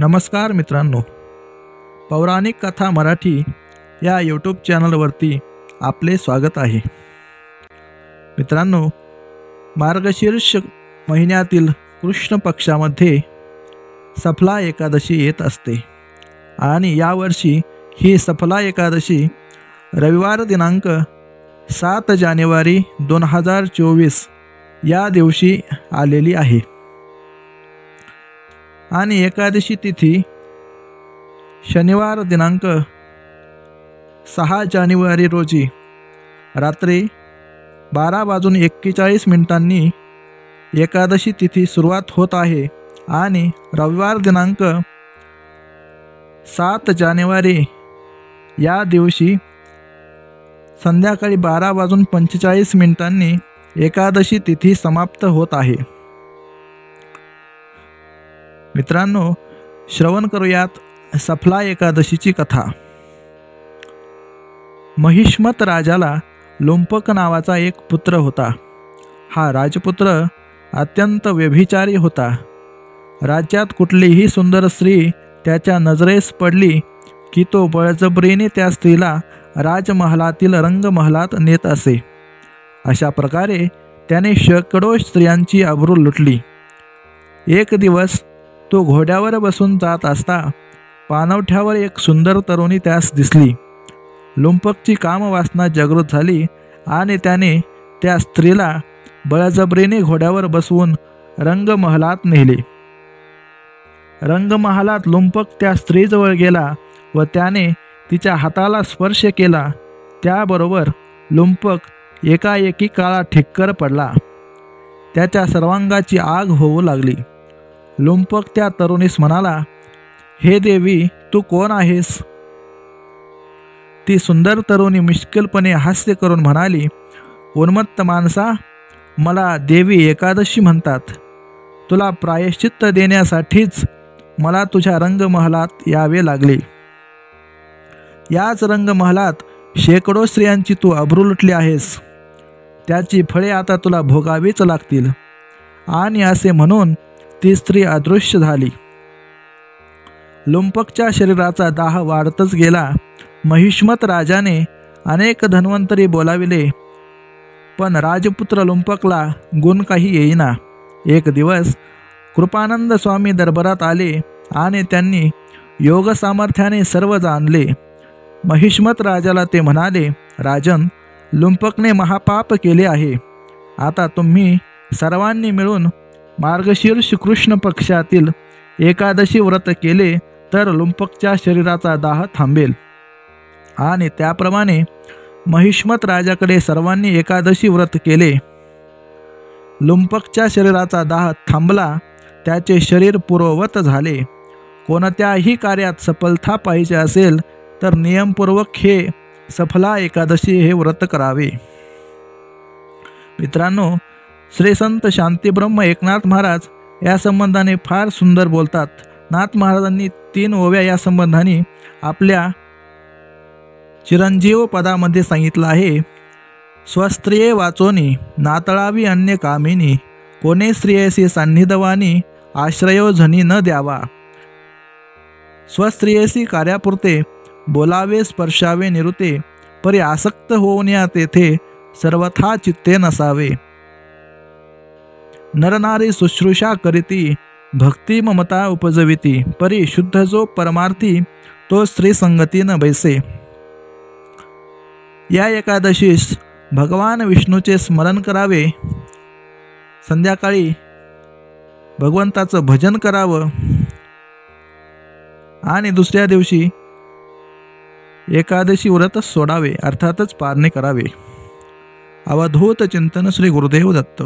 नमस्कार मित्रांनो, पौराणिक कथा मराठी या यूट्यूब चॅनलवरती आपले स्वागत आहे। मित्रांनो, मार्गशीर्ष महिन्यातील कृष्ण पक्षामध्ये सफला एकादशी येत असते आणि यावर्षी ही सफला एकादशी रविवार दिनांक 7 जानेवारी 2024 या दिवशी आलेली आहे आणि एकादशी तिथी शनिवार दिनांक 6 जानेवारी रोजी रात्री 12:41 एकादशी तिथी सुरुवात होत आहे आणि रविवार दिनांक 7 जानेवारी या दिवशी संध्याकाळी 12:45 एकादशी तिथी समाप्त होत आहे। मित्रांनो, श्रवण करूयात सफला एकादशीची कथा। महिष्मत राजाला लुंपक नावाचा एक पुत्र होता। हा राजपुत्र अत्यंत व्यभिचारी होता। राज्यात कुठलीही सुंदर स्त्री त्याच्या नजरेस पडली की तो बळजबरीने त्या स्त्रीला राजमहालातील रंगमहालात नेत असे। अशा प्रकारे त्याने शेकडो स्त्रियांची अब्रू लुटली। एक दिवस तो घोड्यावर बसून जात असता पाणवठ्यावर एक सुंदर तरुणी त्यास दिसली। लुंपकची कामवासना जागृत झाली आणि त्याने त्या स्त्रीला बळजबरीने घोड्यावर बसवून रंगमहालात नेले। रंगमहालात लुंपक त्या स्त्रीजवळ गेला व त्याने तिच्या हाताला स्पर्श केला। त्याबरोबर लुंपक एकाएकी काळा ठिक्कर पडला। त्याच्या सर्वांगाची आग होऊ लागली। लुंपक त्या तरुणीस म्हणाला, हे देवी, तू कोण आहेस? ती सुंदर तरुणी मिश्किलपणे हास्य करून म्हणाली, उन्मत्त माणसा, मला देवी एकादशी म्हणतात। तुला प्रायश्चित्त देण्यासाठीच मला तुझ्या रंगमहालात यावे लागले। याच रंगमहालात शेकडो स्त्रियांची तू अब्रू लुटली आहेस। त्याची फळे आता तुला भोगावीच लागतील। आणि असे म्हणून ती स्त्री अदृश्य झाली। लुंपकच्या शरीराचा दाह वाढतच गेला। महिष्मत राजाने अनेक धन्वंतरी बोलाविले, पण राजपुत्र लुंपकला गुण काही येईना। एक दिवस कृपानंद स्वामी दरबारात आले आणि त्यांनी योग सामर्थ्याने सर्व जाणले। महिष्मत राजाला ते म्हणाले, राजन, लुंपकने महापाप केले आहे। आता तुम्ही सर्वांनी मिळून मार्गशीर्ष कृष्ण पक्षातील एकादशी व्रत केले तर लुंपकच्या शरीराचा दाह थांबेल। आणि त्याप्रमाणे महिष्मत राजाकडे सर्वांनी एकादशी व्रत केले। लुंपकच्या शरीराचा दाह थांबला। त्याचे शरीर पूर्ववत झाले। कोणत्याही कार्यात सफलता पाहिजे असेल तर नियमपूर्वक हे सफला एकादशी हे व्रत करावे। मित्रांनो, श्री संत शांतीब्रह्म एकनाथ महाराज या संबंधाने फार सुंदर बोलतात। नाथ महाराजांनी 3 ओव्या या संबंधाने आपल्या चिरंजीव पदामध्ये सांगितलं आहे। स्वस्त्रिये वाचोनी नातळावी अन्य कामिनी, कोणे स्त्रियेसी सान्निधवानी आश्रयो झनी न द्यावा। स्वस्त्रियेसी कार्यापुरते बोलावे स्पर्शावे निरुते, परी आसक्त होऊन या तेथे सर्वथा चित्ते नसावे। नरनारी शुश्रूषा करीती भक्ती ममता उपजविती, परी शुद्ध जो परमार्थी तो स्त्री संगती न बैसे। या एकादशीस भगवान विष्णूचे स्मरण करावे। संध्याकाळी भगवंताचं भजन करावं आणि दुसऱ्या दिवशी एकादशी व्रत सोडावे, अर्थातच पारणे करावे। अवधूत चिंतन श्री गुरुदेव दत्त।